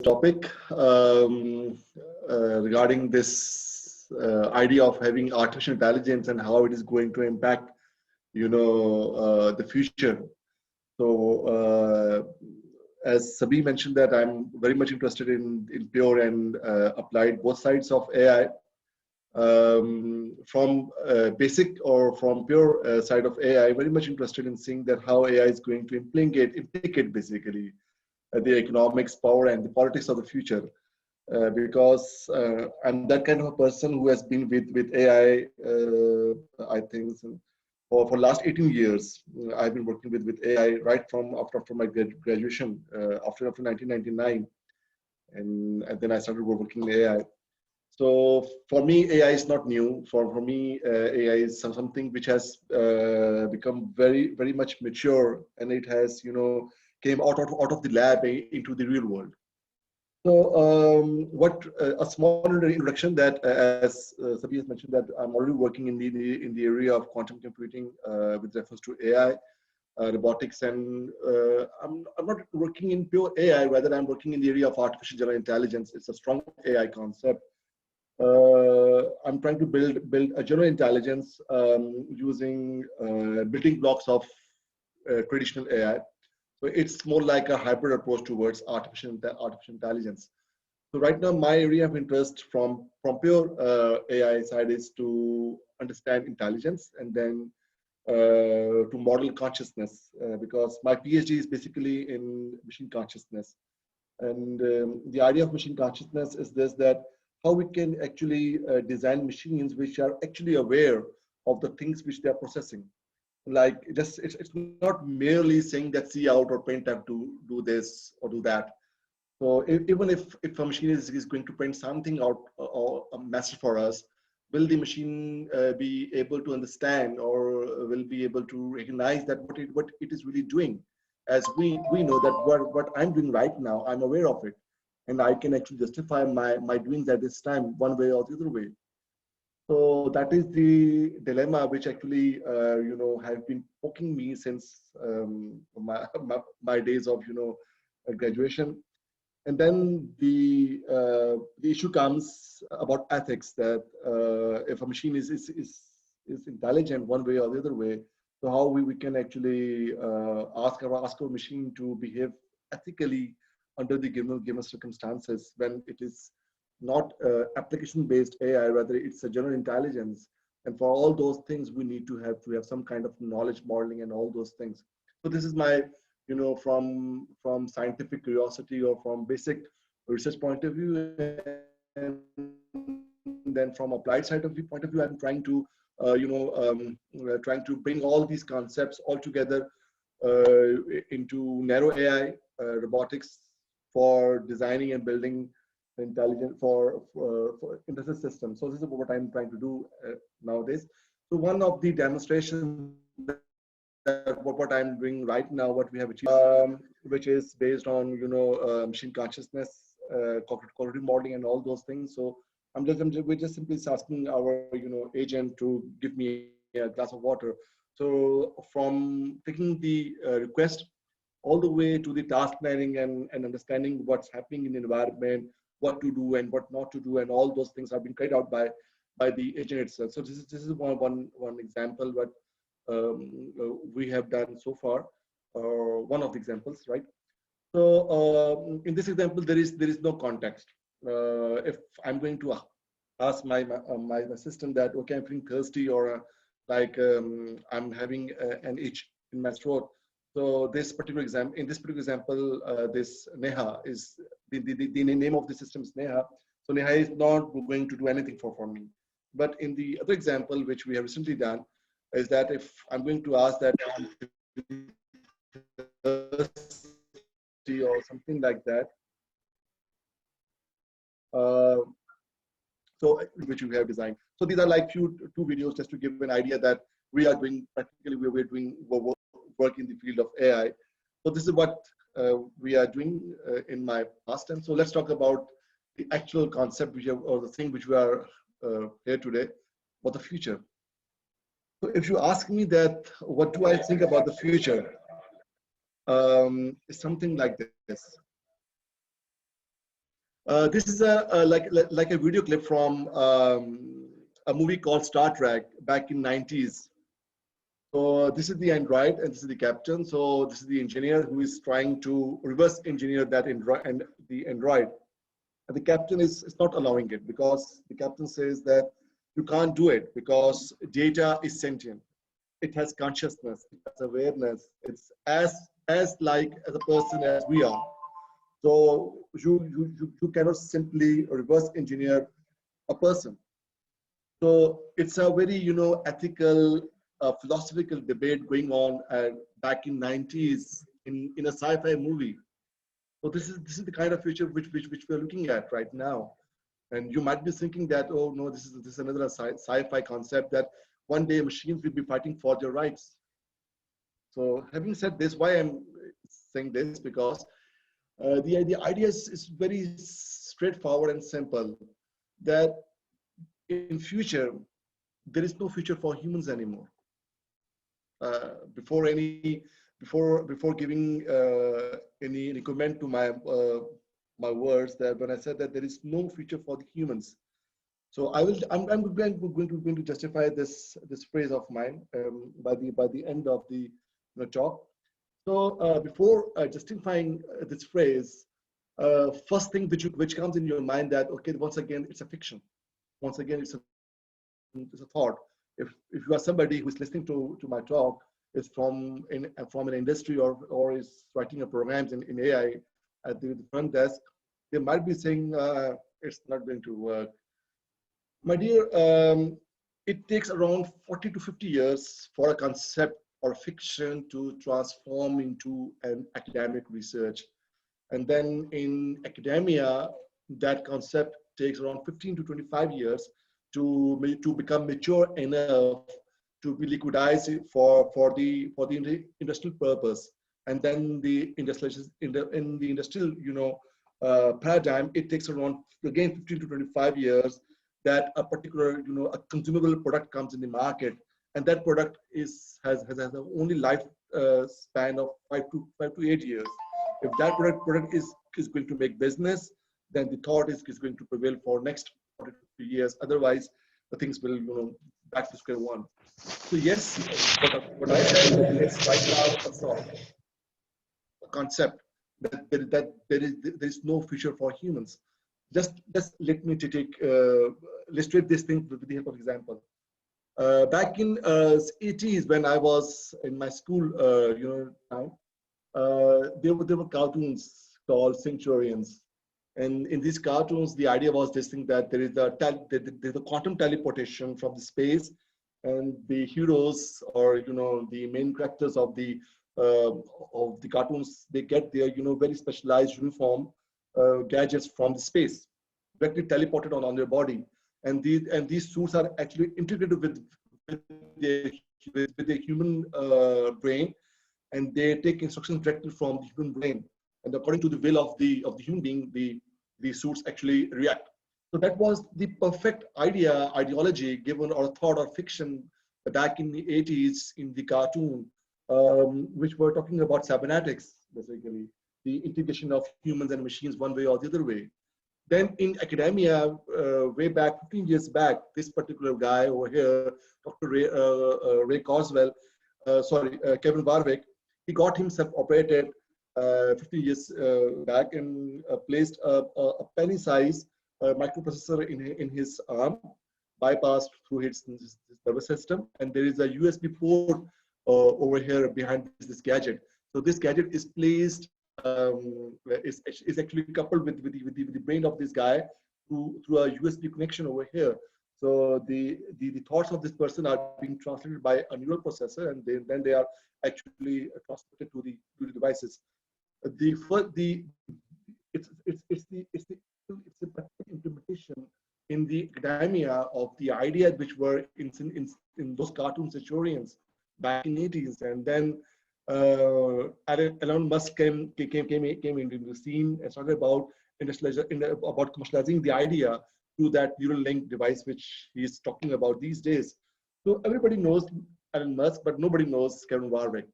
topic regarding this idea of having artificial intelligence and how it is going to impact, the future. So, as Sabih mentioned, that I'm very much interested in pure and applied both sides of AI. From basic or from pure side of AI, very much interested in seeing that how AI is going to implicate basically the economics, power, and the politics of the future. Because I'm that kind of a person who has been with AI, I think, for last 18 years. I've been working with AI right from after my graduation, after 1999, and then I started working in AI. So for me, AI is not new. For me, AI is something which has become very much mature, and it has came out of the lab into the real world. So what a small introduction that as Sabih has mentioned, that I'm already working in the area of quantum computing with reference to AI, robotics, and I'm not working in pure AI. Rather, I'm working in the area of artificial general intelligence. It's a strong AI concept. I'm trying to build a general intelligence using building blocks of traditional AI. So it's more like a hybrid approach towards artificial intelligence. So right now, my area of interest from pure AI side is to understand intelligence, and then to model consciousness, because my PhD is basically in machine consciousness. And the idea of machine consciousness is this, that how we can actually design machines which are actually aware of the things which they are processing. Like it's not merely saying that see out or print have to do this or do that. So even if a machine is going to print something out or a message for us, will the machine be able to understand, or will be able to recognize that what it is really doing? As we know that what I'm doing right now, I'm aware of it, and I can actually justify my doings at this time one way or the other way. So that is the dilemma which actually have been poking me since my days of graduation. And then the issue comes about ethics, that if a machine is intelligent one way or the other way, so how we can actually ask our machine to behave ethically under the given circumstances, when it is not application-based AI, rather it's a general intelligence. And for all those things, we need to have some kind of knowledge modeling and all those things. So this is my, from scientific curiosity or from basic research point of view, and then from applied side of view point of view, I'm trying to, trying to bring all these concepts all together into narrow AI, robotics, for designing and building intelligent for industrial systems. So this is what I'm trying to do nowadays. So one of the demonstrations that what I'm doing right now, what we have achieved, which is based on machine consciousness, cognitive modeling, and all those things. So we're just simply asking our agent to give me a glass of water. So from taking the request all the way to the task planning and understanding what's happening in the environment, what to do and what not to do, and all those things have been carried out by the agent itself. So this is one example what we have done so far, one of the examples, right? So in this example, there is no context. If I'm going to ask my system that, okay, I'm feeling thirsty, or I'm having an itch in my throat. So this particular example, in this particular example, this Neha is the name of the system is Neha. So Neha is not going to do anything for me. But in the other example, which we have recently done, is that if I'm going to ask that or something like that, so which we have designed. So these are like two videos just to give an idea that we are doing practically, we're doing work in the field of AI. So this is what we are doing in my past time. So let's talk about the actual concept or the thing which we are here today, for the future. So if you ask me that, what do I think about the future? It's something like this. This is like a video clip from a movie called Star Trek back in 90s. So this is the android and this is the captain. So this is the engineer who is trying to reverse engineer that android and the android. And the captain is not allowing it because the captain says that you can't do it because data is sentient. It has consciousness, it has awareness. It's as like as a person as we are. So you cannot simply reverse engineer a person. So it's a very, ethical, philosophical debate going on back in 90s in a sci-fi movie. So this is the kind of future which we're looking at right now. And you might be thinking that, oh no, this is another sci-fi concept that one day machines will be fighting for their rights. So having said this, why I'm saying this, because the idea is very straightforward and simple, that in future, there is no future for humans anymore. Before giving any comment to my words, that when I said that there is no future for the humans, so I'm going to justify this phrase of mine by the end of the talk. So before justifying this phrase, first thing which comes in your mind that, okay, once again it's a fiction. Once again it's a thought. If you are somebody who is listening to my talk, is from an industry or is writing a programs in AI at the front desk, they might be saying it's not going to work. My dear, it takes around 40 to 50 years for a concept or fiction to transform into an academic research. And then in academia, that concept takes around 15 to 25 years to become mature enough to be liquidized for the industrial purpose. And then the industrial in the industrial paradigm, it takes around again 15 to 25 years that a particular a consumable product comes in the market, and that product has only life span of 5 to 8 years. If that product is going to make business, then the thought is going to prevail for next 40 years. Otherwise, the things will back to square one. So yes, what I said is right now a thought, a concept that there is no future for humans. Just let me illustrate this thing with the help of example. Back in 80s, when I was in my school, time, there were cartoons called Centurions, and in these cartoons, the idea was this thing that there's a quantum teleportation from the space, and the heroes or the main characters of the cartoons, they get their very specialized uniform gadgets from the space, directly teleported on their body, and these suits are actually integrated with the human brain, and they take instructions directly from the human brain, and according to the will of the human being, the suits actually react. So that was the perfect ideology given or thought or fiction back in the 80s in the cartoon, which were talking about cybernetics, basically the integration of humans and machines one way or the other way. Then in academia, way back 15 years back, this particular guy over here, Dr. Ray Kurzweil, Kevin Warwick, he got himself operated 15 years back and placed a penny-sized microprocessor in his arm, bypassed through his nervous system, and there is a USB port over here behind this gadget. So this gadget is placed, is actually coupled with the brain of this guy through a USB connection over here. So the thoughts of this person are being translated by a neural processor, and then they are actually transmitted to the devices. It's the implementation in the academia of the ideas which were in those cartoon Centurions back in the 80s, and then Elon Musk came into the scene and started about commercializing the idea to that neural link device which he is talking about these days. So everybody knows Elon Musk, but nobody knows Kevin Warwick.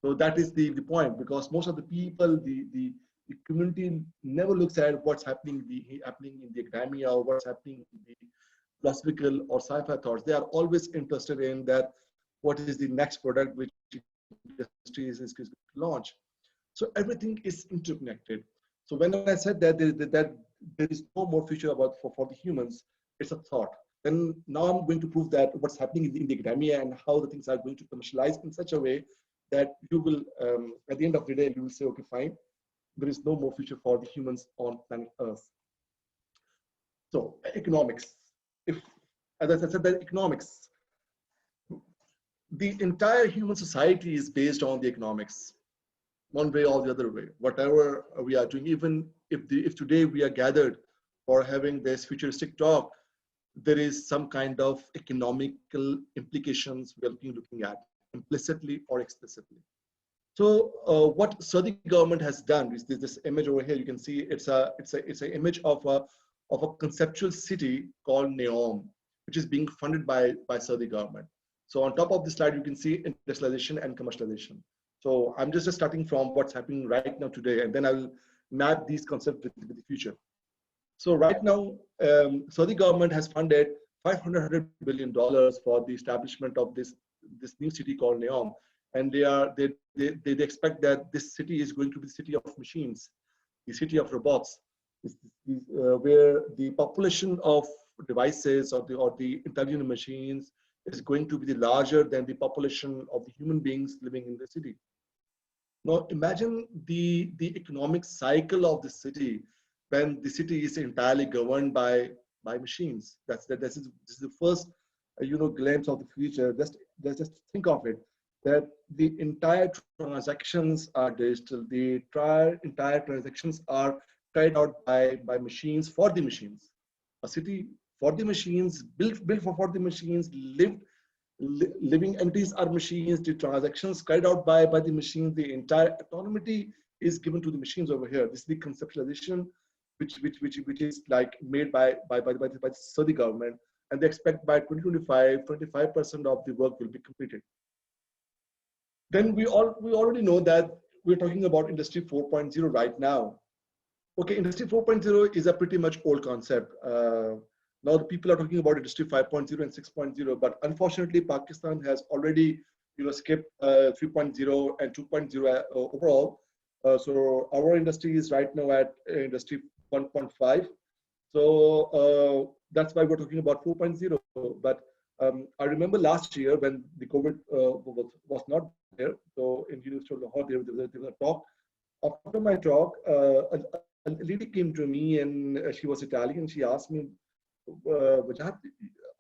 So that is the point, because most of the people, the the community never looks at what's happening in the academia or what's happening in the philosophical or sci-fi thoughts. They are always interested in that what is the next product which industry is going to launch. So everything is interconnected. So when I said that there is no more future for the humans, it's a thought. Then now I'm going to prove that what's happening in the academia and how the things are going to commercialize in such a way that you will, at the end of the day, you will say, okay, fine, there is no more future for the humans on planet Earth. So economics, as I said, that economics, the entire human society is based on the economics, one way or the other way. Whatever we are doing, even if today we are gathered for having this futuristic talk, there is some kind of economical implications we are looking at, implicitly or explicitly. So what Saudi government has done is this image over here. You can see it's an image of a conceptual city called Neom, which is being funded by Saudi government. So on top of the slide, you can see industrialization and commercialization. So I'm just starting from what's happening right now today, and then I'll map these concepts with the future. So right now, Saudi government has funded $500 billion for the establishment of this new city called Neom, and they expect that this city is going to be the city of machines, the city of robots, where the population of devices or the intelligent machines is going to be larger than the population of the human beings living in the city. Now imagine the economic cycle of the city when the city is entirely governed by machines. This is the first glimpse of the future. Just think of it, that the entire transactions are digital. The entire transactions are carried out by machines for the machines. A city for the machines, built for the machines, living entities are machines. The transactions carried out by the machines. The entire autonomy is given to the machines over here. This is the conceptualization which is like made by the Saudi government, and they expect by 2025, 25% of the work will be completed. Then we already know that we're talking about Industry 4.0 right now. Okay, Industry 4.0 is a pretty much old concept. Now the people are talking about Industry 5.0 and 6.0, but unfortunately Pakistan has already skipped 3.0 and 2.0 overall. So our industry is right now at Industry 1.5. So that's why we're talking about 4.0. But I remember last year when the COVID was not there. So in University of Lahore, there was a talk. After my talk, a lady came to me and she was Italian. She asked me, Wajahat,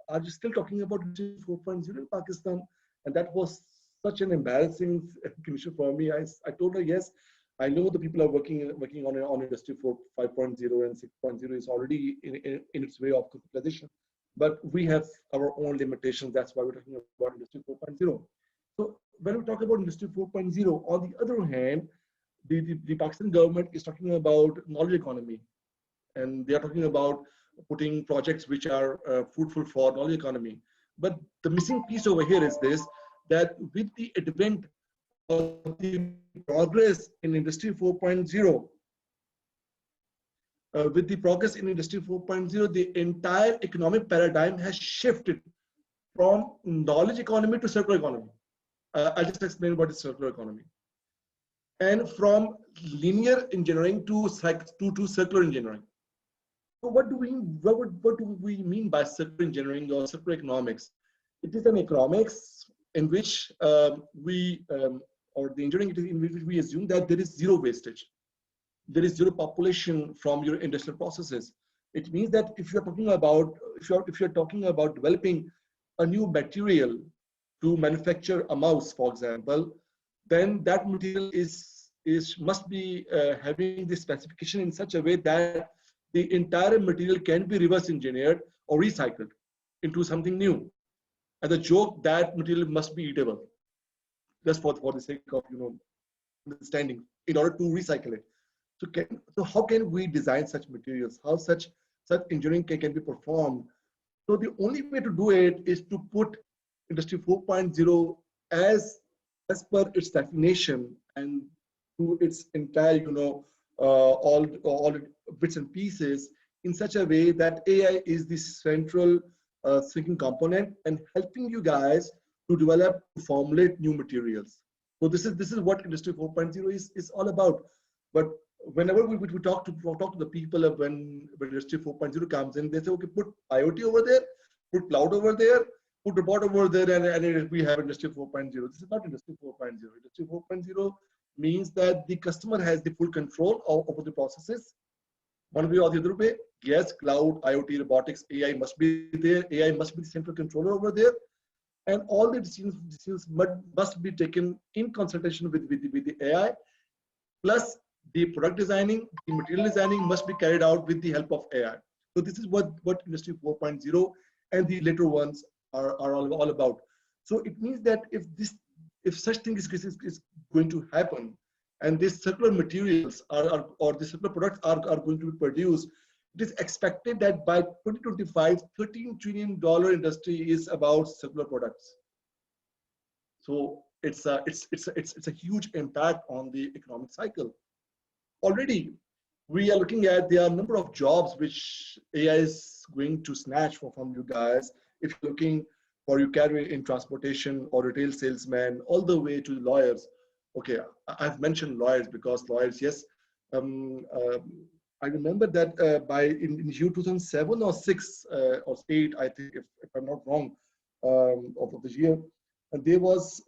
are you still talking about 4.0 in Pakistan? And that was such an embarrassing commission for me. I told her, yes, I know the people are working on Industry 5.0 and 6.0 is already in its way of commercialization. But we have our own limitations. That's why we're talking about Industry 4.0. So when we talk about Industry 4.0, on the other hand, the Pakistan government is talking about knowledge economy. And they are talking about putting projects which are fruitful for knowledge economy. But the missing piece over here is this, that with the advent of the progress in Industry 4.0, with the progress in Industry 4.0, the entire economic paradigm has shifted from knowledge economy to circular economy. I'll just explain what is circular economy. And from linear engineering to circular engineering. So what do we mean by circular engineering or circular economics? It is an economics in which or the engineering in which we assume that there is zero wastage. There is zero population from your industrial processes. It means that if you're talking about developing a new material to manufacture a mouse, for example, then that material must be having the specification in such a way that the entire material can be reverse engineered or recycled into something new. And the joke, that material must be eatable, just for the sake of understanding, in order to recycle it. So how can we design such materials? How such engineering can be performed? So the only way to do it is to put Industry 4.0 as per its definition and to its entire all bits and pieces in such a way that AI is the central thinking component and helping you guys to develop, to formulate new materials. So this is what Industry 4.0 is all about. But whenever we talk to the people of when Industry 4.0 comes in, they say, okay, put IoT over there, put cloud over there, put robot over there, and we have Industry 4.0. This is not Industry 4.0. Industry 4.0 means that the customer has the full control over the processes. One way or the other way, yes, cloud, IoT, robotics, AI must be there. AI must be the central controller over there. And all the decisions must be taken in consultation with the AI, plus the product designing, the material designing must be carried out with the help of AI. So this is what Industry 4.0 and the later ones are all about. So it means that if such thing is going to happen, and these circular materials or the circular products are going to be produced, it is expected that by 2025, $13 trillion industry is about circular products. So it's a huge impact on the economic cycle. Already, we are looking at there are a number of jobs which AI is going to snatch from you guys. If you're looking for your career in transportation or retail salesman, all the way to lawyers. Okay, I've mentioned lawyers because lawyers, yes. I remember that in year 2007 or 6 or 8, I think, if I'm not wrong, of the year, and there's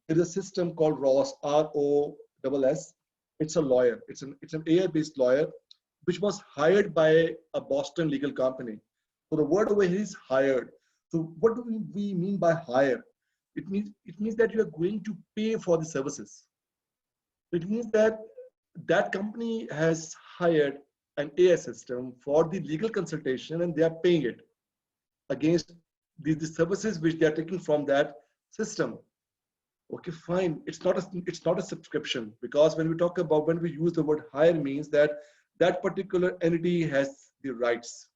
a system called ROSS, ROSS. It's a lawyer. It's an AI-based lawyer, which was hired by a Boston legal company. So the word over here is hired. So what do we mean by hire? It means that you are going to pay for the services. It means that that company has hired an AI system for the legal consultation, and they are paying it against the services which they are taking from that system. Okay, fine. It's not a subscription, because when we use the word hire, means that that particular entity has the rights.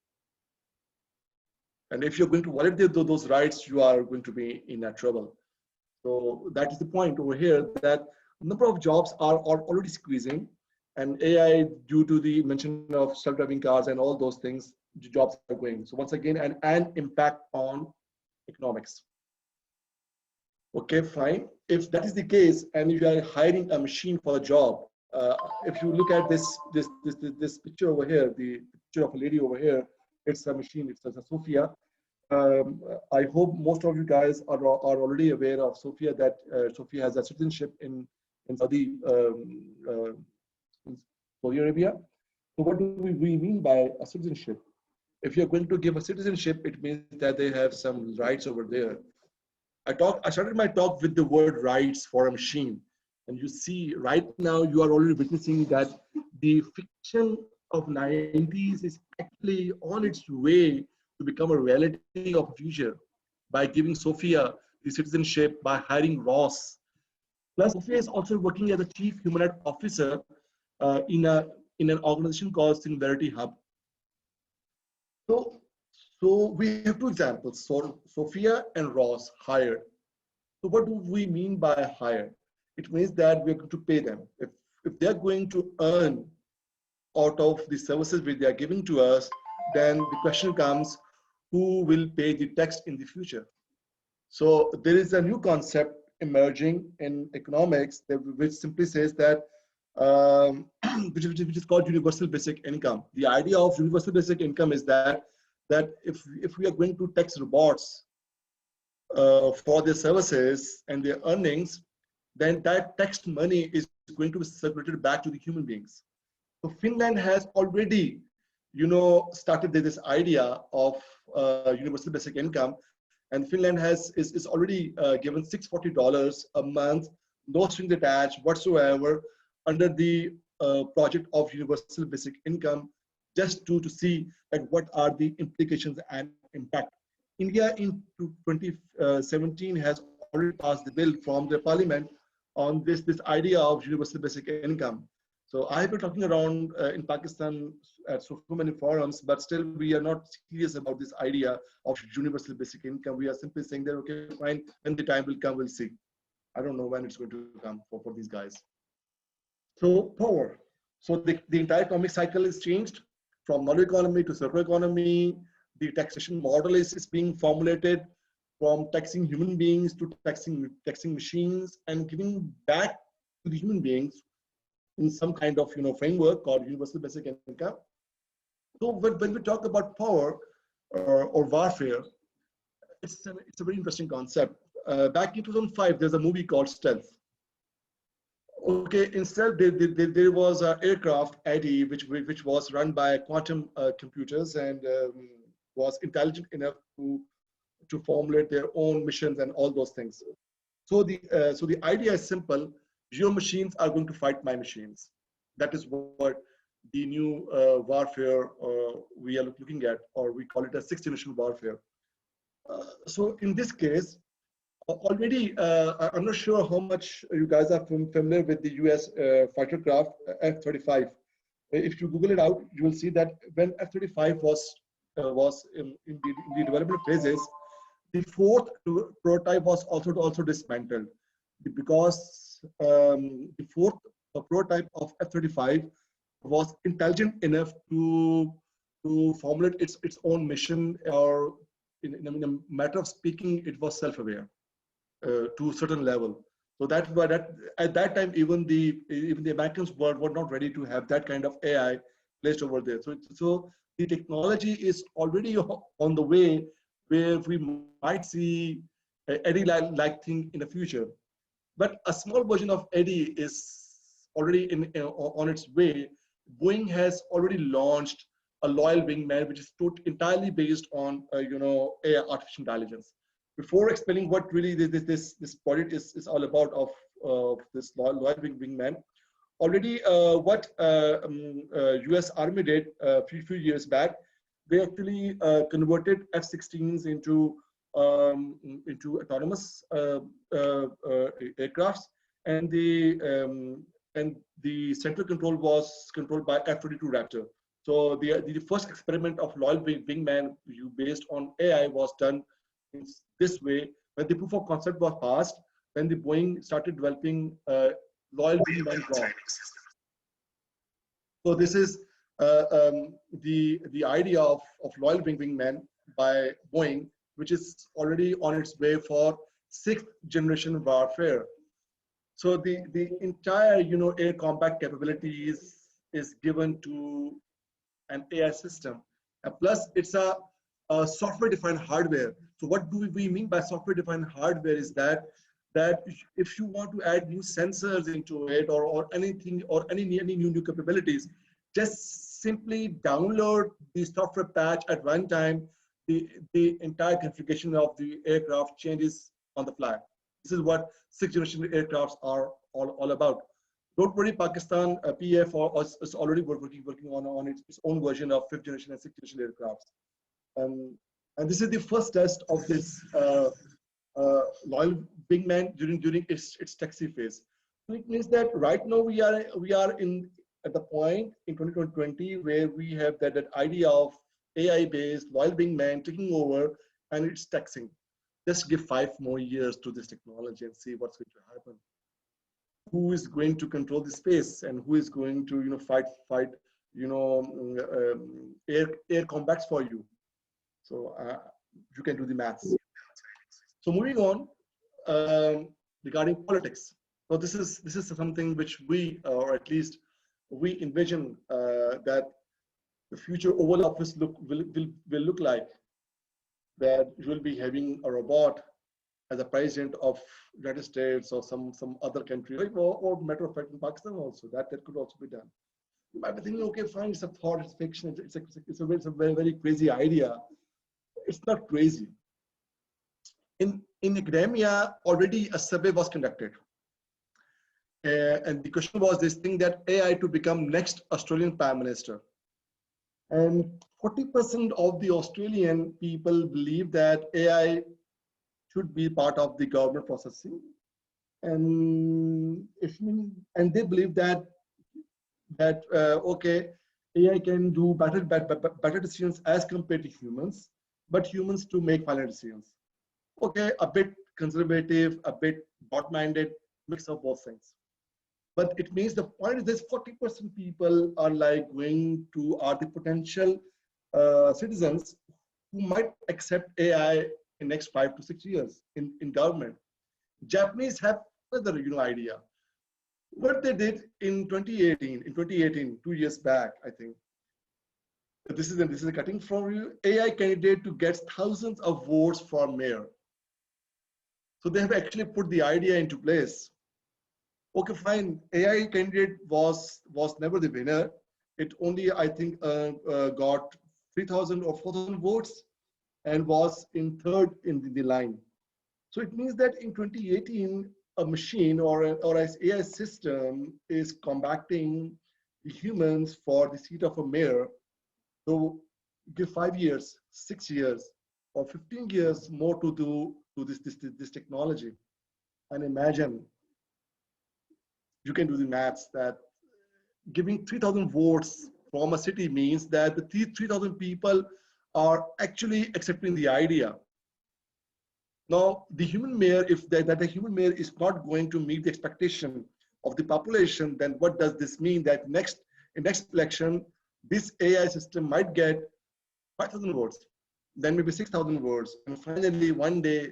And if you're going to violate those rights, you are going to be in trouble. So that is the point over here, that a number of jobs are already squeezing, and AI, due to the mention of self-driving cars and all those things, jobs are going. So once again, an impact on economics. Okay, fine. If that is the case, and if you are hiring a machine for a job, if you look at this picture over here, the picture of a lady over here, it's a machine. It's a Sophia. I hope most of you guys are already aware of Sophia, that Sophia has a citizenship in Saudi Arabia. So what do we mean by a citizenship? If you're going to give a citizenship, it means that they have some rights over there. I started my talk with the word rights for a machine. And you see right now you are already witnessing that the fiction of 90s is actually on its way to become a reality of the future by giving Sophia the citizenship, by hiring Ross. Plus, Sophia is also working as a chief human rights officer in an organization called Singularity Hub. So we have two examples, so Sophia and Ross hired. So what do we mean by hire? It means that we're going to pay them. If they're going to earn out of the services which they are giving to us, then the question comes, who will pay the tax in the future? So there is a new concept emerging in economics which simply says that, which is called universal basic income. The idea of universal basic income is that if we are going to tax robots for their services and their earnings, then that taxed money is going to be circulated back to the human beings. So Finland has already, started this idea of universal basic income, and Finland is already given $640 a month, no strings attached whatsoever, under the project of universal basic income, just to see like what are the implications and impact. India in 2017 has already passed the bill from the parliament on this idea of universal basic income. So I have been talking around in Pakistan at so many forums, but still we are not serious about this idea of universal basic income. We are simply saying that, okay, fine, when the time will come, we'll see. I don't know when it's going to come for these guys. So power. So the entire economic cycle is changed from knowledge economy to circular economy. The taxation model is being formulated from taxing human beings to taxing machines and giving back to the human beings in some kind of framework called universal basic income. So when we talk about power or warfare, it's a very interesting concept. Back in 2005, there's a movie called Stealth. Okay, instead there was an aircraft, Addy, which was run by quantum computers and was intelligent enough to formulate their own missions and all those things. So the idea is simple: your machines are going to fight my machines. That is what the new warfare we are looking at, or we call it a sixth generation warfare. So in this case, already, I'm not sure how much you guys are familiar with the US fighter craft F-35. If you Google it out, you will see that when F-35 was in the development phases, the fourth prototype was also dismantled because the fourth prototype of F-35 was intelligent enough to formulate its own mission, or in a matter of speaking, it was self-aware. To a certain level. So that's why at that time even the Americans were not ready to have that kind of AI placed over there. So the technology is already on the way where we might see Eddie like thing in the future. But a small version of Eddie is already on its way. Boeing has already launched a loyal wingman, which is entirely based on AI, artificial intelligence. Before explaining what really this project is all about of this loyal wingman, already what US Army did a few years back, they actually converted F-16s into autonomous aircrafts, and the central control was controlled by F-22 Raptor. So the first experiment of loyal wingman based on AI was done in this way. When the proof of concept was passed, then the Boeing started developing loyal wingman drone. So this is the idea of loyal wingman by Boeing, which is already on its way for sixth generation warfare. So the entire air combat capabilities is given to an AI system, and plus it's a software-defined hardware. So what do we mean by software-defined hardware is that if you want to add new sensors into it, or anything, or any new capabilities, just simply download the software patch at runtime. The entire configuration of the aircraft changes on the fly. This is what sixth generation aircrafts are all about. Don't worry, Pakistan PF is already working on its own version of fifth generation and sixth generation aircrafts. And this is the first test of this loyal wingman during its taxi phase. So it means that right now we are at the point in 2020 where we have that idea of AI-based loyal wingman taking over, and it's taxing. Just give 5 more years to this technology and see what's going to happen. Who is going to control the space, and who is going to fight air combats for you? So you can do the maths. So moving on, regarding politics. So this is something which we, or at least we envision that the future Oval Office will look like. That you will be having a robot as a president of United States or some other country, or matter of fact in Pakistan also. That could also be done. You might be thinking, okay, fine, it's a thought, it's fiction, it's a very, very crazy idea. It's not crazy. In academia, already a survey was conducted. And the question was this thing, that AI to become next Australian Prime Minister. And 40% of the Australian people believe that AI should be part of the government processing. And they believe that okay, AI can do better decisions as compared to humans, but humans to make final decisions. Okay, a bit conservative, a bit bot-minded, mix of both things. But it means the point is this: 40% people are like are the potential citizens who might accept AI in next 5 to 6 years in government. Japanese have another idea. What they did in 2018, 2 years back, I think. This is a cutting from you. AI candidate to get thousands of votes for mayor. So they have actually put the idea into place. Okay, fine. AI candidate was never the winner. It only, I think, got 3,000 or 4,000 votes and was in third in the line. So it means that in 2018, a machine or an AI system is combating the humans for the seat of a mayor. So give 5 years, 6 years, or 15 years more to do to this technology. And imagine, you can do the maths, that giving 3,000 votes from a city means that the 3,000 people are actually accepting the idea. Now, the human mayor, if that a human mayor is not going to meet the expectation of the population, then what does this mean? That in next election, this AI system might get 5,000 votes, then maybe 6,000 votes, and finally one day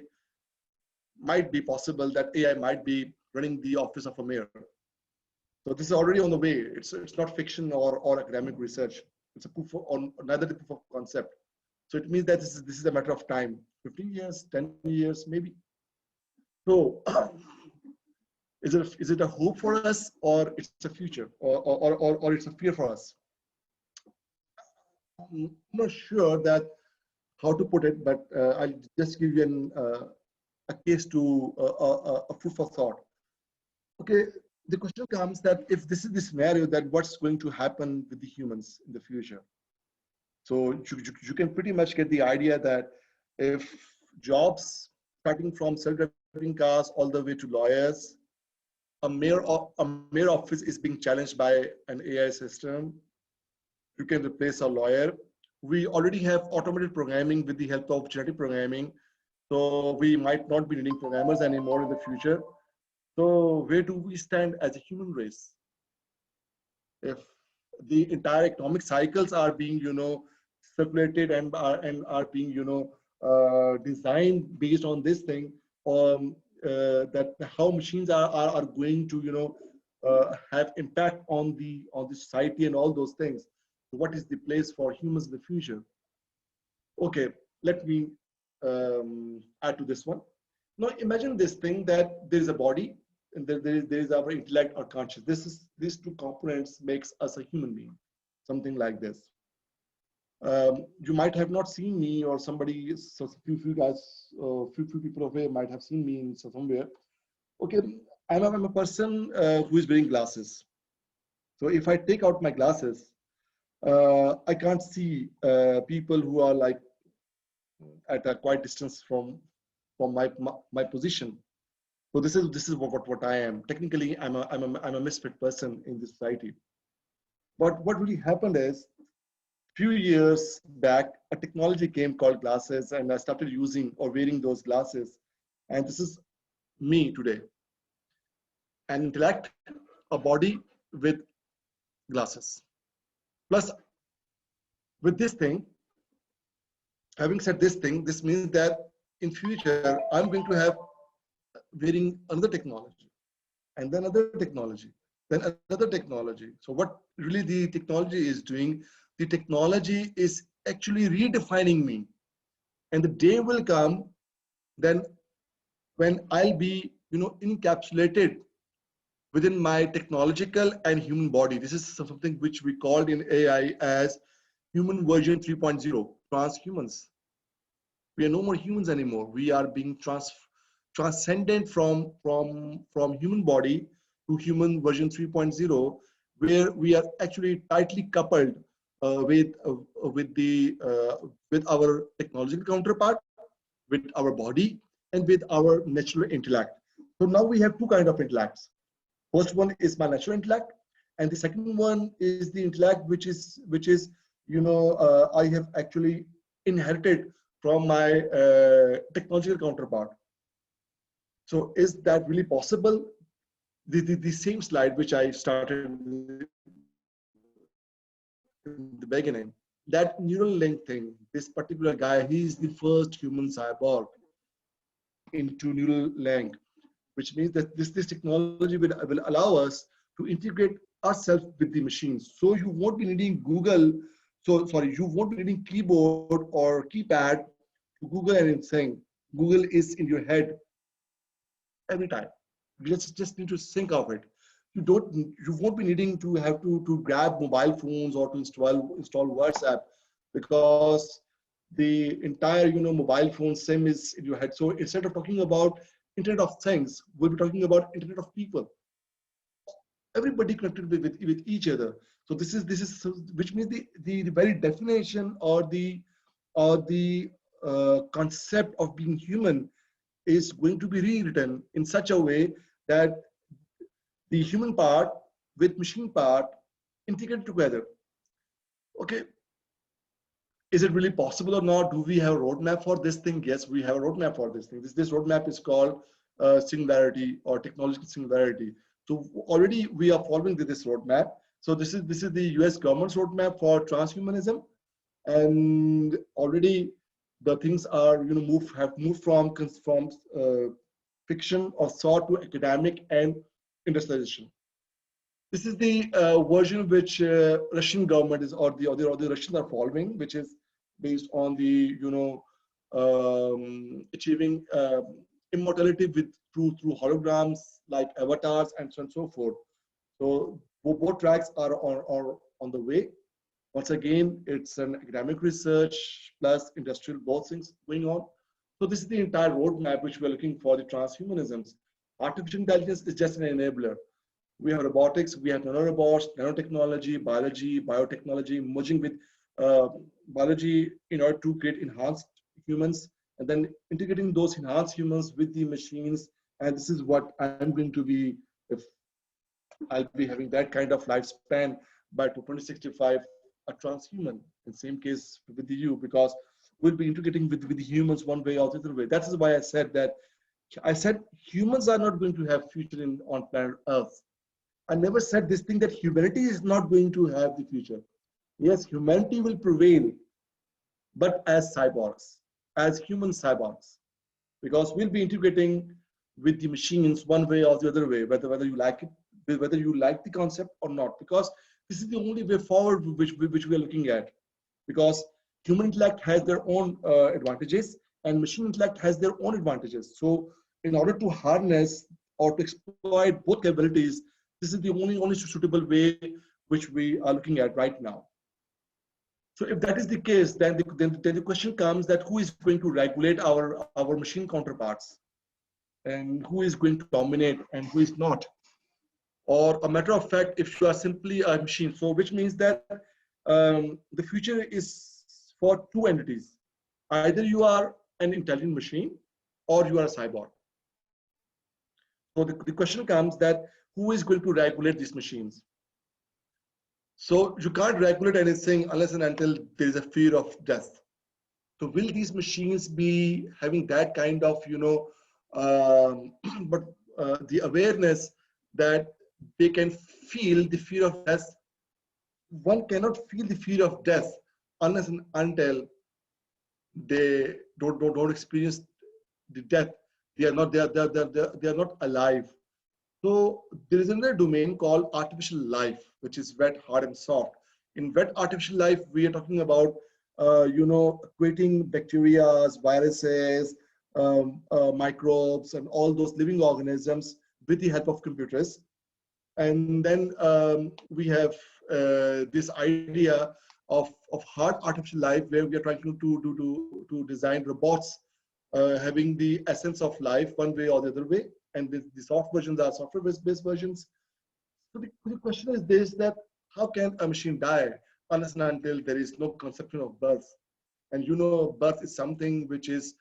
might be possible that AI might be running the office of a mayor. So this is already on the way. It's not fiction or academic research. It's a another proof of concept. So it means that this is a matter of time, 15 years, 10 years, maybe. So is it a hope for us, or it's a future, or it's a fear for us? I'm not sure that how to put it, but I'll just give you a case to a proof of thought. Okay, the question comes that if this is the scenario, that what's going to happen with the humans in the future? So you can pretty much get the idea that if jobs starting from self-driving cars all the way to lawyers, a mayor office is being challenged by an AI system, you can replace a lawyer. We already have automated programming with the help of genetic programming. So we might not be needing programmers anymore in the future. So where do we stand as a human race? If the entire economic cycles are being, circulated and are being, designed based on this thing, that how machines are going to, have impact on the society and all those things. So what is the place for humans in the future? Okay, let me add to this one. Now imagine this thing, that there is a body and there is our intellect or conscious. These two components makes us a human being, something like this. You might have not seen me, or somebody, so few guys, few people away might have seen me in somewhere. Okay, I'm a person who is wearing glasses. So if I take out my glasses, I can't see people who are like at a quite distance from my position. So this is what I am. Technically, I'm a misfit person in this society. But what really happened is, few years back, a technology came called glasses, and I started using or wearing those glasses. And this is me today. An intellect, a body with glasses. Plus, with this thing, having said this thing, this means that in future, I'm going to have wearing another technology, and then another technology, then another technology. So what really the technology is doing, the technology is actually redefining me. And the day will come then when I'll be, encapsulated within my technological and human body. This is something which we called in AI as human version 3.0, transhumans. We are no more humans anymore. We are being transcendent from human body to human version 3.0, where we are actually tightly coupled with our technological counterpart, with our body, and with our natural intellect. So now we have two kinds of intellects. First one is my natural intellect, and the second one is the intellect which is I have actually inherited from my technological counterpart. So is that really possible? the same slide which I started in the beginning, that neural link thing, this particular guy, he is the first human cyborg into neural link, which means that this technology will allow us to integrate ourselves with the machines. So you won't be needing Google, so sorry, you won't be needing keyboard or keypad to Google anything. Google is in your head every time. You just need to think of it. You won't be needing to have to grab mobile phones or to install WhatsApp, because the entire mobile phone SIM is in your head. So instead of talking about Internet of Things, we'll be talking about Internet of People. Everybody connected with each other. So this is which means the very definition or the concept of being human is going to be rewritten in such a way that the human part with machine part integrate together. Okay, is it really possible or not? Do we have a roadmap for this thing? Yes, we have a roadmap for this thing. This roadmap is called singularity or technological singularity. So already we are following this roadmap. So this is the US government's roadmap for transhumanism, and already the things are have moved from fiction or thought to academic and industrialization. This is the version which Russian government is, or the Russians are following, which is based on the achieving immortality through holograms like avatars and so on and so forth. So both tracks are on the way. Once again, it's an academic research plus industrial, both things going on. So this is the entire roadmap which we're looking for the transhumanisms. Artificial intelligence is just an enabler. We have robotics, we have nanorobots, nanotechnology, biology, biotechnology, merging with biology in order to create enhanced humans, and then integrating those enhanced humans with the machines. And this is what I'm going to be, if I'll be having that kind of lifespan by 2065, a transhuman. In same case with you, because we'll be integrating with the humans one way or the other way. That is why I said humans are not going to have future on planet Earth. I never said this thing that humanity is not going to have the future. Yes, humanity will prevail, but as cyborgs, as human cyborgs, because we'll be integrating with the machines one way or the other way, whether you like it, whether you like the concept or not, because this is the only way forward which we are looking at. Because human intellect has their own advantages and machine intellect has their own advantages. So in order to harness or to exploit both capabilities, this is the only suitable way which we are looking at right now. So if that is the case, then the question comes that who is going to regulate our machine counterparts, and who is going to dominate and who is not? Or a matter of fact, if you are simply a machine, so which means that the future is for two entities. Either you are an intelligent machine or you are a cyborg. So the question comes that who is going to regulate these machines? So you can't regulate anything unless and until there is a fear of death. So will these machines be having that kind of, but the awareness that they can feel the fear of death? One cannot feel the fear of death unless and until they don't experience the death. They are not alive. So there is another domain called artificial life, which is wet, hard, and soft. In wet artificial life, we are talking about, creating bacteria, viruses, microbes, and all those living organisms with the help of computers. And then we have this idea of hard artificial life, where we are trying to design robots having the essence of life one way or the other way. And the soft versions are software-based versions. So the question is this, that how can a machine die unless and until there is no conception of birth? And birth is something which is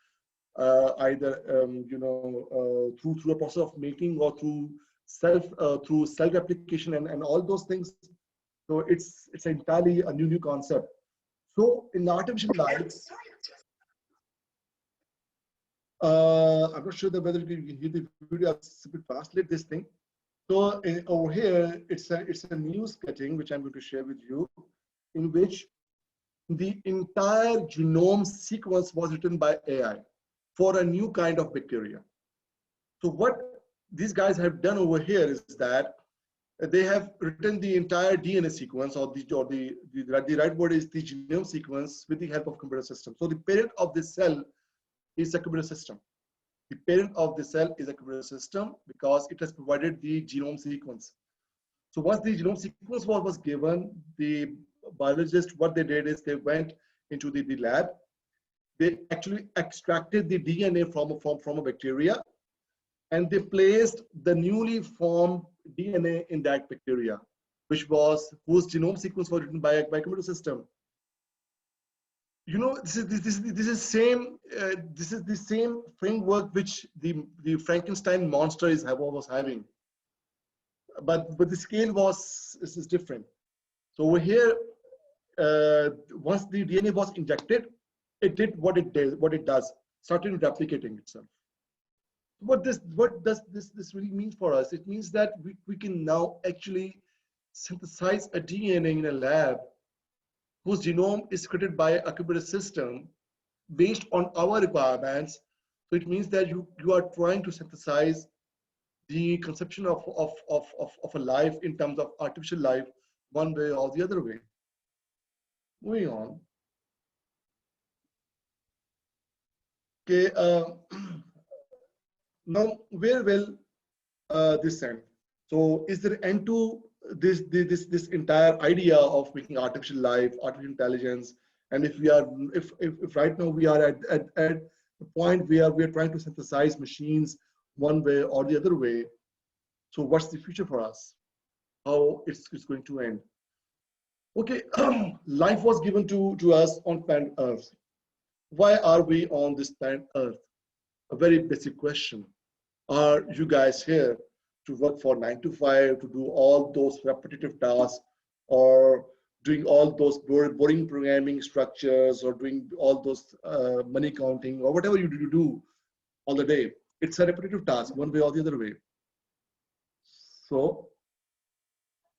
either through a process of making or through self application and all those things. So it's entirely a new concept. So in artificial life, I'm not sure that whether you can hear the video. I'll translate this thing. So over here, it's a new sketching which I'm going to share with you, in which the entire genome sequence was written by AI for a new kind of bacteria. So what these guys have done over here is that they have written the entire DNA sequence, or the right word is the genome sequence, with the help of computer system. So the parent of the cell is a computer system. The parent of the cell is a computer system because it has provided the genome sequence. So once the genome sequence was given, the biologists, what they did is they went into the lab. They actually extracted the DNA from a bacteria, and they placed the newly formed DNA in that bacteria, whose genome sequence was written by a computer system. You know, this is same this is the same framework which the Frankenstein monster was having, but the scale is different. So over here, once the DNA was injected, it did what it does, started replicating itself. What does this really mean for us? It means that we can now actually synthesize a DNA in a lab whose genome is created by a computer system based on our requirements. So it means that you are trying to synthesize the conception of a life in terms of artificial life, one way or the other way. Moving on. Okay, now where will this end? So is there end to this entire idea of making artificial life, artificial intelligence? And if right now we are at the point where we are trying to synthesize machines one way or the other way, so what's the future for us? How it's going to end? Okay, life was given to us on planet Earth. Why are we on this planet Earth? A very basic question. Are you guys here to work for 9 to 5, to do all those repetitive tasks, or doing all those boring programming structures, or doing all those money counting, or whatever you do all the day? It's a repetitive task, one way or the other way. So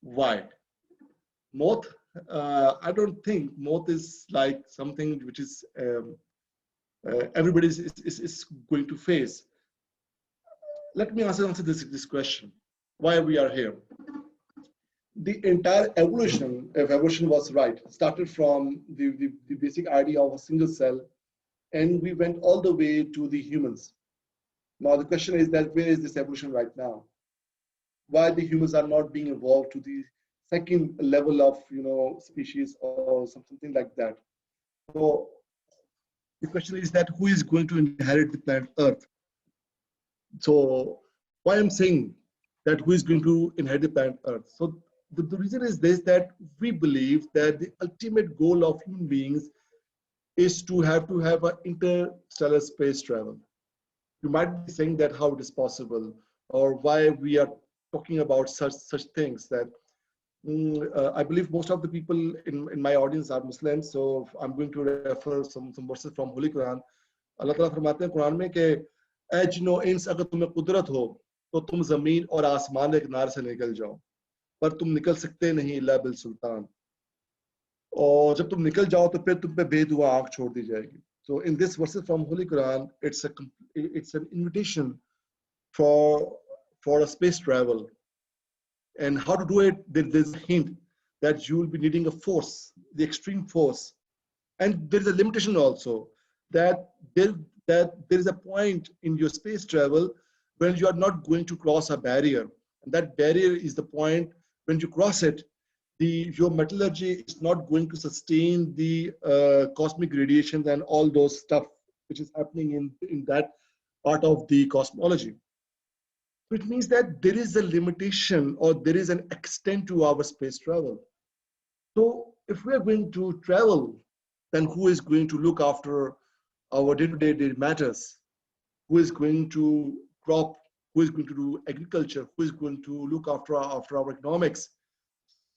why? Moth, I don't think moth is like something which is everybody is going to face. Let me answer this question. Why we are here? The entire evolution, if evolution was right, started from the basic idea of a single cell, and we went all the way to the humans. Now the question is that where is this evolution right now? Why the humans are not being evolved to the second level of species or something like that? So the question is that who is going to inherit the planet Earth? So why I'm saying that who is going to inherit the planet Earth? So the reason is this, that we believe that the ultimate goal of human beings is to have an interstellar space travel. You might be saying that how it is possible, or why we are talking about such things. That I believe most of the people in my audience are Muslims, so I'm going to refer some verses from Holy Quran. Allah Ta'ala फरमाते हैं कुरान में कि ऐ जिन्नो इंस अगर तुम्हें कुदरत हो तो तुम जमीन और आसमान के किनारे से निकल जाओ, पर तुम निकल सकते नहीं इल्ला बिल सुल्तान, और जब तुम निकल जाओ तो फिर तुम पे बेदुआ आंख छोड़ दी जाएगी. So in this verses from Holy Quran, it's an invitation for a space travel. And how to do it, there's a hint that you will be needing a force, the extreme force. And there's a limitation also, that there is a point in your space travel when you are not going to cross a barrier. And that barrier is the point when you cross it, your metallurgy is not going to sustain the cosmic radiations and all those stuff which is happening in that part of the cosmology. So it means that there is a limitation, or there is an extent to our space travel. So if we are going to travel, then who is going to look after our day-to-day matters? Who is going to crop? Who is going to do agriculture? Who is going to look after our economics?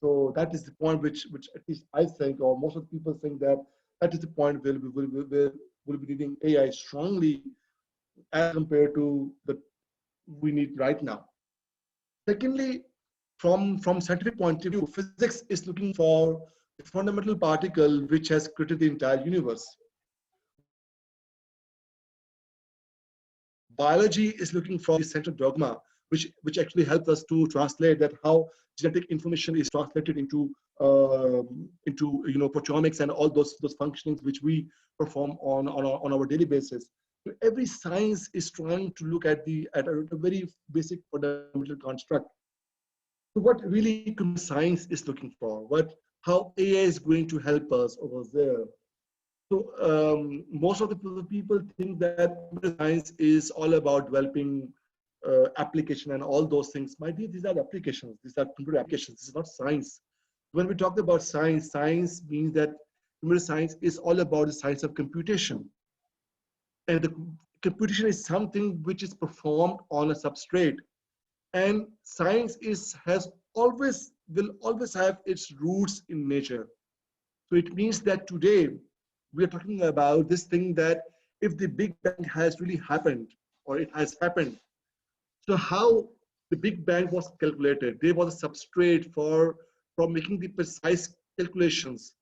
So that is the point which at least I think, or most of the people think, that is the point where we'll be needing AI strongly as compared to the we need right now. Secondly, from scientific point of view, physics is looking for the fundamental particle which has created the entire universe. Biology is looking for the central dogma, which actually helps us to translate that how genetic information is translated into proteomics and all those functionings which we perform on our daily basis. So every science is trying to look at a very basic fundamental construct. So what really computer science is looking for, how AI is going to help us over there. So most of the people think that computer science is all about developing application and all those things. My dear, these are applications. These are computer applications. This is not science. When we talk about science, science means that computer science is all about the science of computation. And the computation is something which is performed on a substrate. And science will always have its roots in nature. So it means that today we are talking about this thing that if the Big Bang has really happened or it has happened, so how the Big Bang was calculated? There was a substrate for making the precise calculations.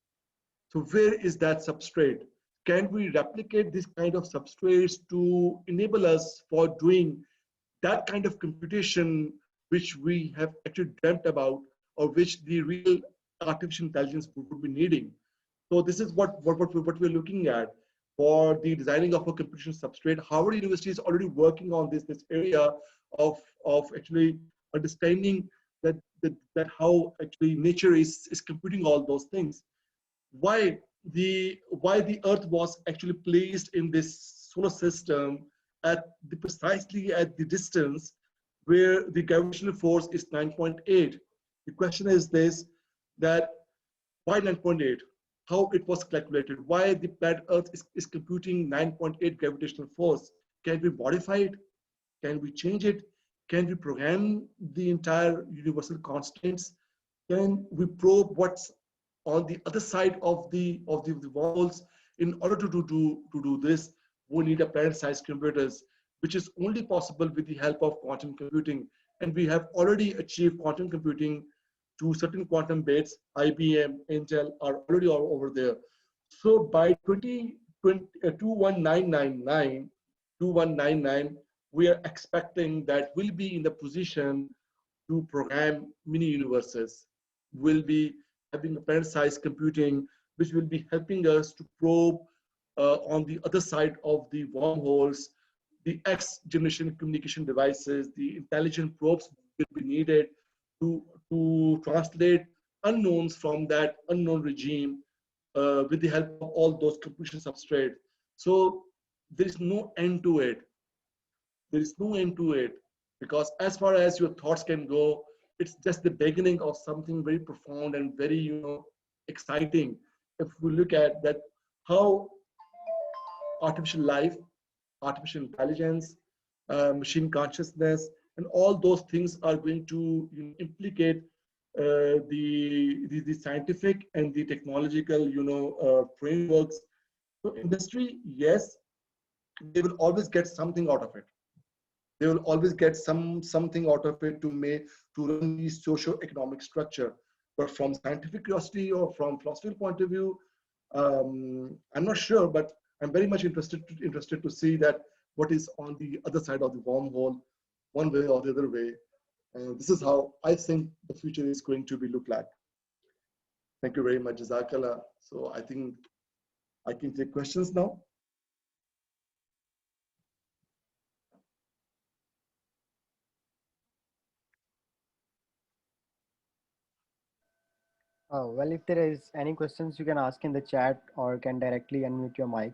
So where is that substrate? Can we replicate this kind of substrates to enable us for doing that kind of computation which we have actually dreamt about, or which the real artificial intelligence would be needing? So this is what we're looking at for the designing of a computation substrate. Harvard University is already working on this area of actually understanding that how actually nature is computing all those things. Why the Earth was actually placed in this solar system precisely at the distance where the gravitational force is 9.8. The question is this, that why 9.8? How it was calculated? Why the planet Earth is computing 9.8 gravitational force? Can we modify it? Can we change it? Can we program the entire universal constants? Can we probe what's on the other side of the walls? In order to do this, we need a planet-sized computers, which is only possible with the help of quantum computing. And we have already achieved quantum computing to certain quantum bits. IBM, Intel are already all over there. So by 2199, we are expecting that we'll be in the position to program mini universes. We'll be having a planet-sized computing, which will be helping us to probe on the other side of the wormholes, the X generation communication devices, the intelligent probes will be needed to translate unknowns from that unknown regime with the help of all those computation substrates. So there is no end to it. There is no end to it, because as far as your thoughts can go, it's just the beginning of something very profound and very exciting. If we look at that, how artificial life, artificial intelligence, machine consciousness, and all those things are going to implicate the scientific and the technological frameworks. So industry, yes, they will always get something out of it. They will always get something out of it to run the socio-economic structure. But from scientific curiosity or from philosophical point of view, I'm not sure, but I'm very much interested to see that what is on the other side of the wormhole, one way or the other way. This is how I think the future is going to be look like. Thank you very much, Jazakallah. So I think I can take questions now. Well, if there is any questions, you can ask in the chat or can directly unmute your mic.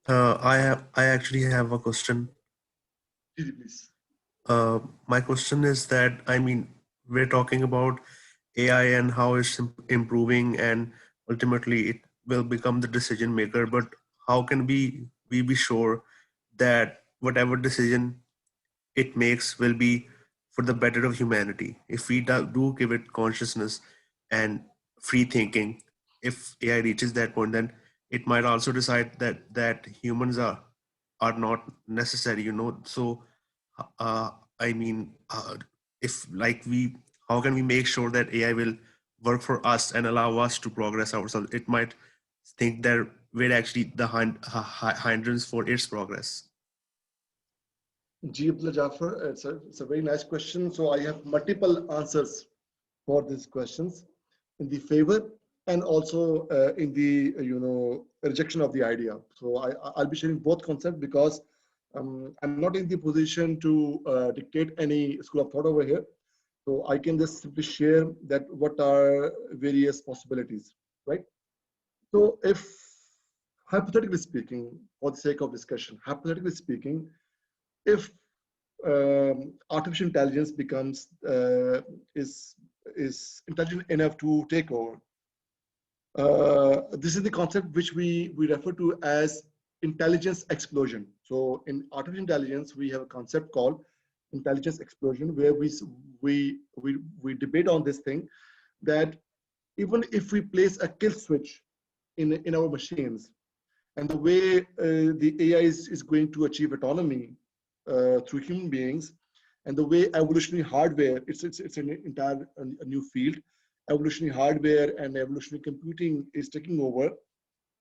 I actually have a question. Please. My question is that, I mean, we're talking about AI and how it's improving, and ultimately it will become the decision maker. But how can we be sure that whatever decision it makes will be for the better of humanity if we do give it consciousness and free thinking? if AI reaches that point, then it might also decide that humans are not necessary, you know. So uh, I mean, if like we, how can we make sure that AI will work for us and allow us to progress ourselves? It might think that we're actually the hindrance for its progress. Ji Abdullah Jafar, it's a very nice question. So I have multiple answers for these questions in the favor and also in the rejection of the idea. So I'll be sharing both concepts because I'm not in the position to dictate any school of thought over here. So I can just simply share that what are various possibilities, right? So if hypothetically speaking, for the sake of discussion, hypothetically speaking, if artificial intelligence becomes is intelligent enough to take over. This is the concept which we refer to as intelligence explosion. So in artificial intelligence, we have a concept called intelligence explosion, where we debate on this thing that even if we place a kill switch in our machines, and the way the AI is going to achieve autonomy through human beings, and the way evolutionary hardware, it's an entire a new field, evolutionary hardware and evolutionary computing is taking over,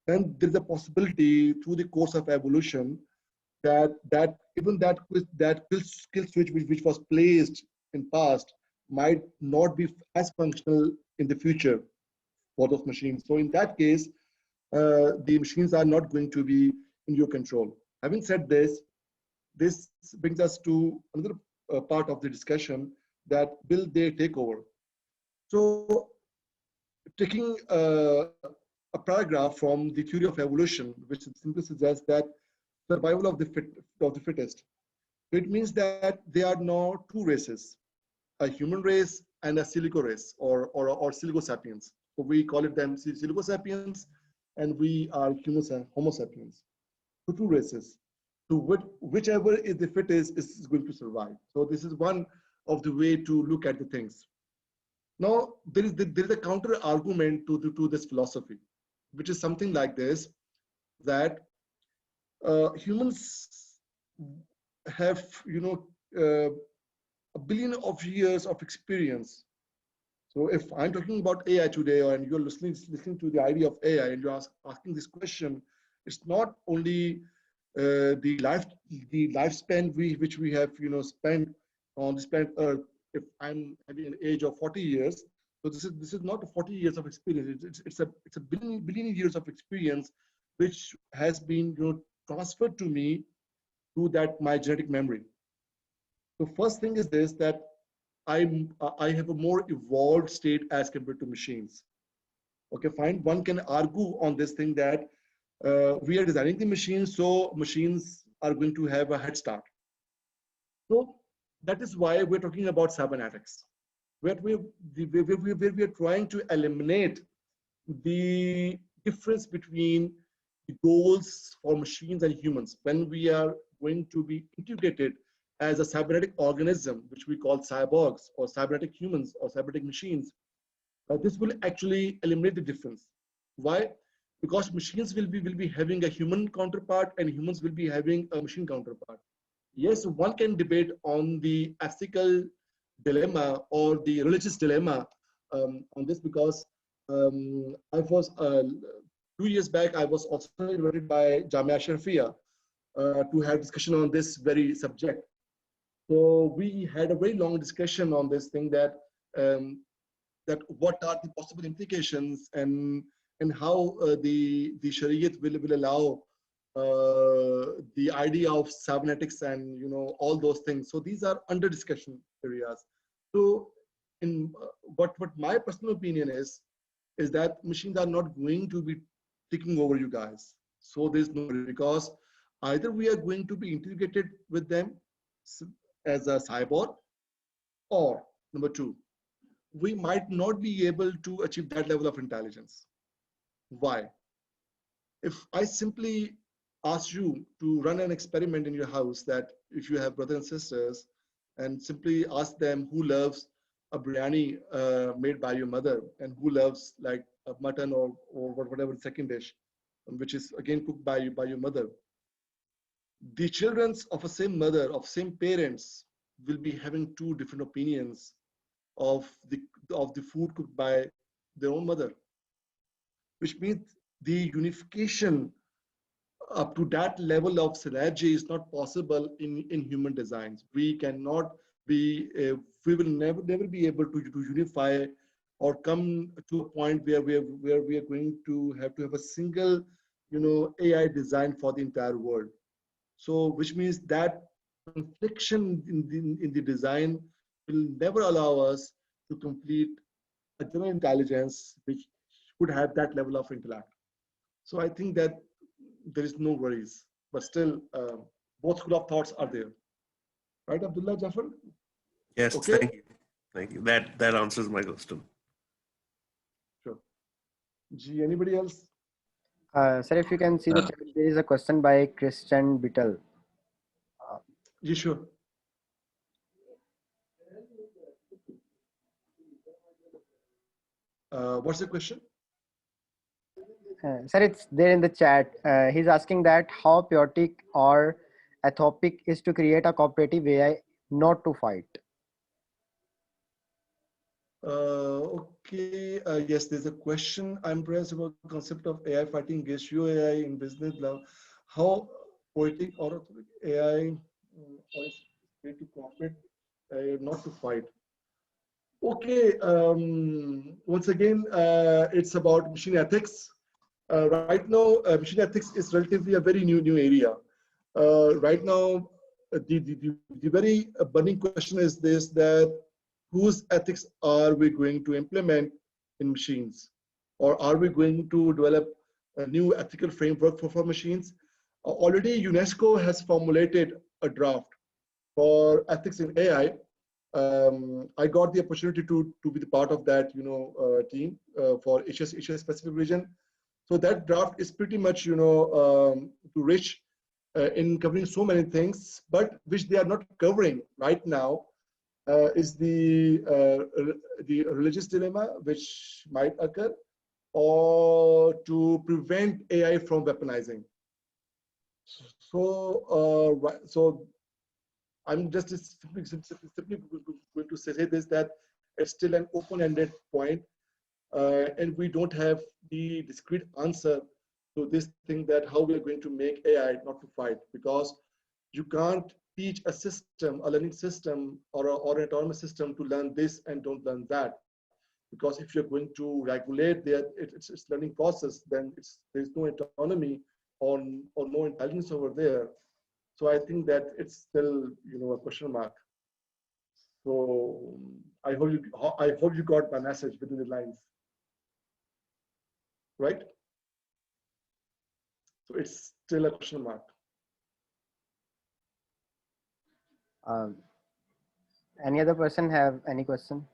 then there's a possibility through the course of evolution that even that skill switch which was placed in past might not be as functional in the future for those machines. So in that case, the machines are not going to be in your control. Having said this, this brings us to another part of the discussion, that will they take over? So taking a paragraph from the theory of evolution, which simply suggests that survival of the fittest. It means that there are now two races, a human race and a silico race, or silico sapiens. So we call it them silico sapiens, and we are Homo sapiens. So two races. So whichever is the fittest is going to survive. So this is one of the way to look at the things. Now there is a counter argument to this philosophy, which is something like this: that humans have a billion of years of experience. So if I'm talking about AI today, and you're listening to the idea of AI, and you're asking this question, it's not only the lifespan which we have spent on this planet Earth. If I'm having an age of 40 years, so this is not 40 years of experience. It's a billion years of experience, which has been transferred to me through that my genetic memory. The first thing is this, that I have a more evolved state as compared to machines. Okay, fine. One can argue on this thing that we are designing the machines, so machines are going to have a head start. So that is why we're talking about cybernetics, where we are trying to eliminate the difference between the goals for machines and humans when we are going to be integrated as a cybernetic organism, which we call cyborgs or cybernetic humans or cybernetic machines. This will actually eliminate the difference. Why? Because machines will be having a human counterpart and humans will be having a machine counterpart. Yes, one can debate on the ethical dilemma or the religious dilemma on this, because I was 2 years back, I was also invited by Jamia Sharfia to have discussion on this very subject. So we had a very long discussion on this thing, that that what are the possible implications, and how the Shariat will allow the idea of cybernetics and all those things. So these are under discussion areas. So in what my personal opinion is that machines are not going to be taking over you guys. So there's no, because either we are going to be integrated with them as a cyborg, or number two, we might not be able to achieve that level of intelligence. Why? If I simply ask you to run an experiment in your house, that if you have brothers and sisters, and simply ask them who loves a biryani made by your mother, and who loves like mutton or whatever the second dish, which is again cooked by your mother. The children of a same mother, of same parents, will be having two different opinions of the food cooked by their own mother, which means the unification up to that level of synergy is not possible in human designs. We cannot be, we will never be able to unify or come to a point where we are going to have a single, AI design for the entire world. So, which means that confliction in the design will never allow us to complete a general intelligence which would have that level of intellect. So I think that there is no worries, but still both school of thoughts are there. Right, Abdullah Jafar? Yes, Okay, thank you. Thank you. That answers my question. sure. Gee, anybody else? Sir, if you can see the chat, there is a question by Christian Bittel. Yeah, sure. What's the question? Sir, it's there in the chat. He's asking that how chaotic or athopic is to create a cooperative AI, not to fight. Okay, yes, there's a question. I'm impressed about the concept of AI fighting against your AI in business love. How poetic or authoric AI is made to cooperate, not to fight. Okay, once again, it's about machine ethics. Right now, machine ethics is relatively a very new area. Right now, the very burning question is this, that whose ethics are we going to implement in machines? Or are we going to develop a new ethical framework for machines? Already UNESCO has formulated a draft for ethics in AI. I got the opportunity to be the part of that, team for Asia Pacific region. So that draft is pretty much, too rich in covering so many things, but which they are not covering right now is the religious dilemma which might occur, or to prevent AI from weaponizing. So I'm just simply going to say this, that it's still an open-ended point, and we don't have the discrete answer to this thing, that how we are going to make AI not to fight, because you can't teach a system, a learning system, or an autonomous system to learn this and don't learn that. Because if you're going to regulate its learning process, then there's no autonomy or no intelligence over there. So I think that it's still, a question mark. So I hope you got my message within the lines, right? So it's still a question mark. Any other person have any question?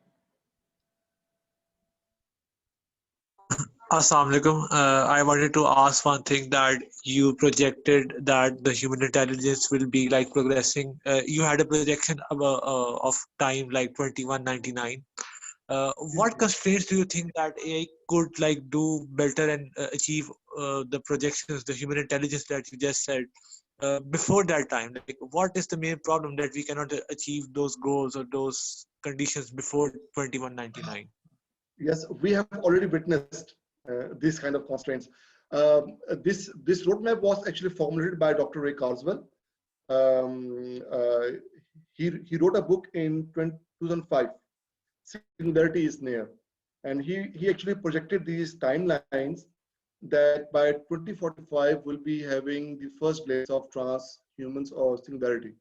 Assalamu alaikum. I wanted to ask one thing, that you projected that the human intelligence will be like progressing. You had a projection of time like 2199. What constraints do you think that AI could like do better and achieve the projections, the human intelligence that you just said before that time? Like, what is the main problem that we cannot achieve those goals or those conditions before 2199? Yes, we have already witnessed these kind of constraints. This roadmap was actually formulated by Dr. Ray Kurzweil. He wrote a book in 2005, Singularity is Near. And he actually projected these timelines that by 2045 we'll be having the first glimpse of transhumans or singularity.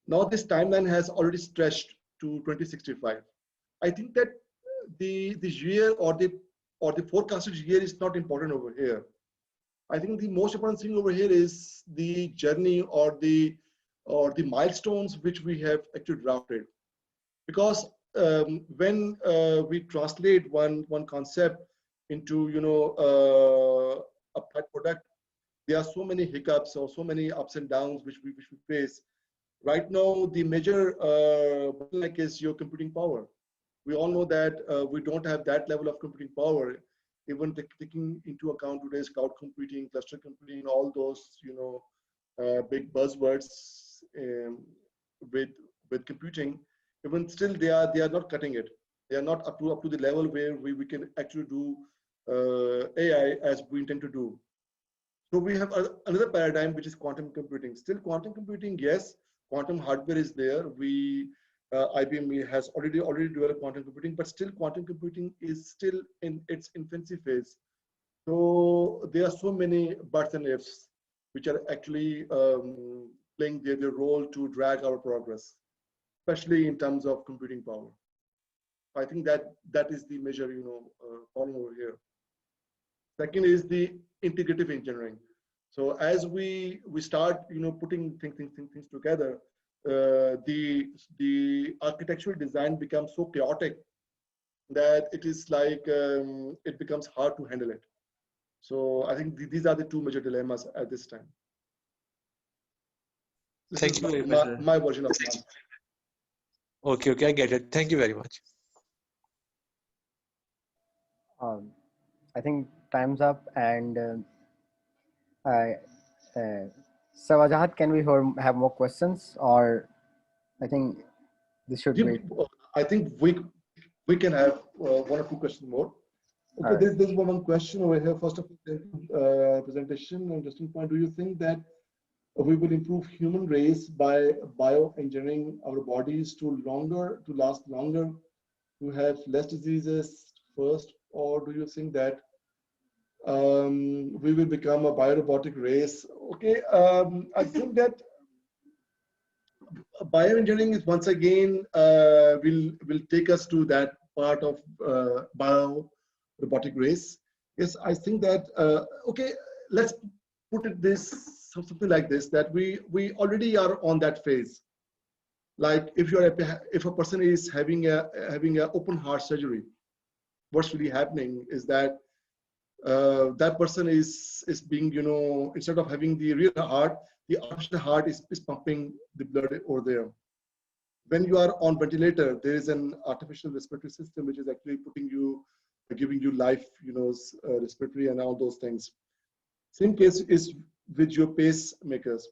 Now this timeline has already stretched to 2065. I think that the year or the forecasted year is not important over here. I think the most important thing over here is the journey or the milestones which we have actually drafted. Because when we translate one concept into a product, there are so many hiccups or so many ups and downs which we face. Right now, the major bottleneck is your computing power. We all know that we don't have that level of computing power. even taking into account today's cloud computing, cluster computing, all those, big buzzwords with computing, even still they are not cutting it. They are not up to the level where we can actually do AI as we intend to do. So we have another paradigm, which is quantum computing. Still quantum computing, yes, quantum hardware is there. IBM has already developed quantum computing, but still quantum computing is still in its infancy phase. So there are so many buts and ifs, which are actually playing their role to drag our progress, especially in terms of computing power. I think that is the major, problem over here. Second is the integrative engineering. So as we start, putting things together, the architectural design becomes so chaotic that it is like it becomes hard to handle it. So I think these are the two major dilemmas at this time. Thank you very much. My version of it. Okay, I get it. Thank you very much. I think time's up, and so Wajahat, can we have more questions, or I think this should wait? I think we can have one or two questions more. Okay, right. There's one question over here. First of all, presentation, interesting point. Do you think that we will improve human race by bioengineering our bodies to last longer, to have less diseases first, or do you think that we will become a biorobotic race? Okay, I think that bioengineering is once again will take us to that part of biorobotic race. Yes, I think that okay, let's put it something like this, that we already are on that phase. Like if a person is having a open heart surgery, what's really happening is that that person is being, instead of having the real heart, the artificial heart is pumping the blood over there. When you are on ventilator, there is an artificial respiratory system which is actually giving you life, respiratory and all those things. Same case is with your pacemakers.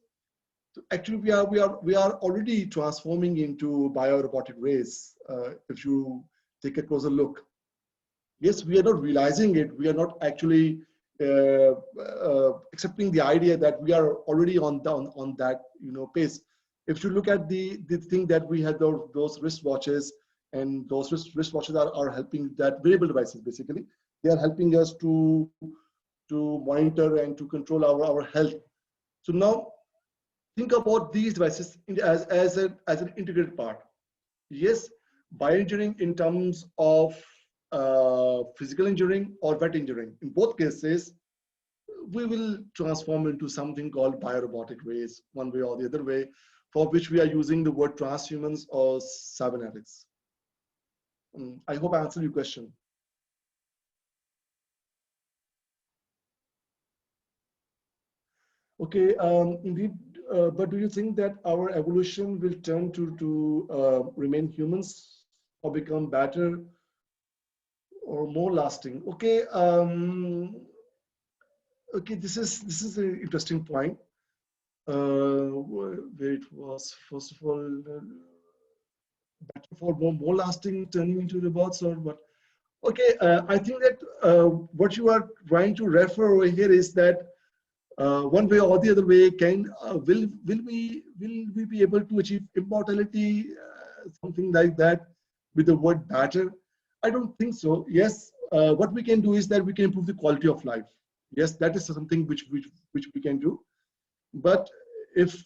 So actually, we are already transforming into biorobotic race. If you take a closer look, yes, we are not realizing it. We are not actually accepting the idea that we are already on that pace. If you look at the thing that we had those wristwatches, and those wristwatches are helping, that wearable devices basically, they are helping us to monitor and to control our health. So now think about these devices as an integrated part. Yes, bioengineering in terms of physical engineering or vet engineering. In both cases, we will transform into something called biorobotic race, one way or the other way, for which we are using the word transhumans or cybernetics. I hope I answered your question. Okay, indeed, but do you think that our evolution will turn to remain humans or become better or more lasting? Okay, okay, this is an interesting point. Where it was, first of all, better for more lasting, turning into robots, or what? Okay, I think that what you are trying to refer over here is that one way or the other way, will we be able to achieve immortality, something like that, with the word better? I don't think so. Yes, what we can do is that we can improve the quality of life. Yes, that is something which we can do. But if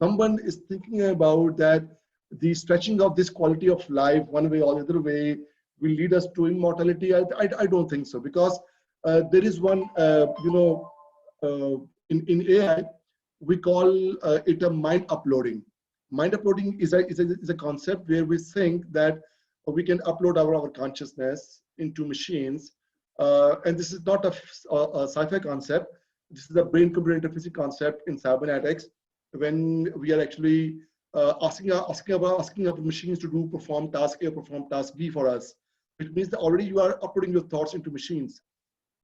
someone is thinking about that, the stretching of this quality of life one way or the other way will lead us to immortality, I don't think so, because there is one, in AI, we call it a mind uploading. Mind uploading is a concept where we think that we can upload our consciousness into machines. And this is not a sci-fi concept. This is a brain-computer interface concept in cybernetics, when we are actually asking our machines to perform task A or perform task B for us, which means that already you are uploading your thoughts into machines.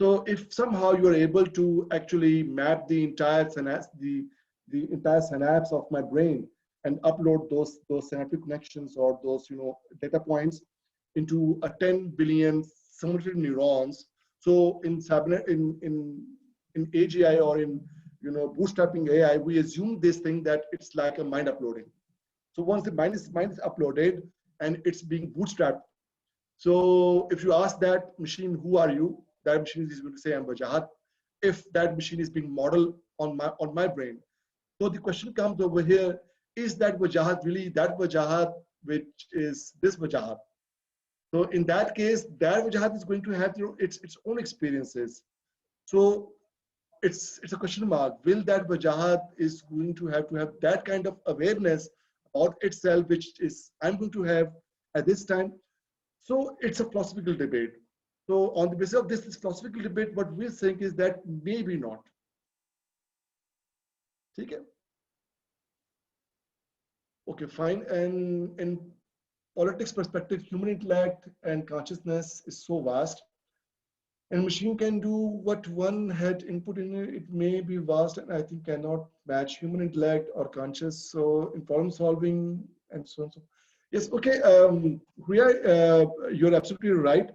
So if somehow you are able to actually map the entire the entire synapse of my brain and upload those synaptic connections or those data points into a 10 billion simulated neurons. So in AGI or in bootstrapping AI, we assume this thing that it's like a mind uploading. So once the mind is uploaded and it's being bootstrapped. So if you ask that machine, who are you? That machine is going to say, I'm Wajahat. If that machine is being modeled on my brain. So the question comes over here, is that Wajahat really that Wajahat which is this Wajahat? So in that case, that Wajahat is going to have its own experiences. So it's a question mark. Will that Wajahat is going to have that kind of awareness about itself, which is I'm going to have at this time? So it's a philosophical debate. So on the basis of this philosophical debate, what we're saying is that maybe not. Okay, okay, fine. And in politics perspective, human intellect and consciousness is so vast. And machine can do what one had input in it. It may be vast and I think cannot match human intellect or conscious. So in problem solving and so on. So yes, okay. You're absolutely right.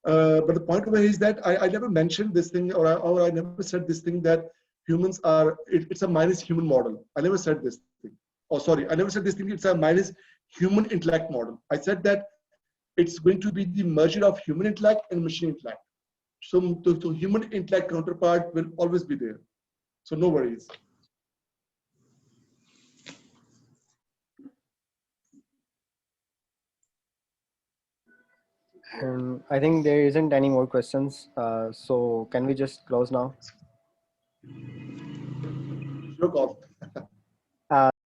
But the point over here is that I never mentioned this thing, or I never said this thing that humans are, it's a minus human model. I never said this thing. Oh, sorry, I never said this thing, it's a minus human intellect model. I said that it's going to be the merger of human intellect and machine intellect. So human intellect counterpart will always be there. So no worries. I think there isn't any more questions. So can we just close now? Sure call.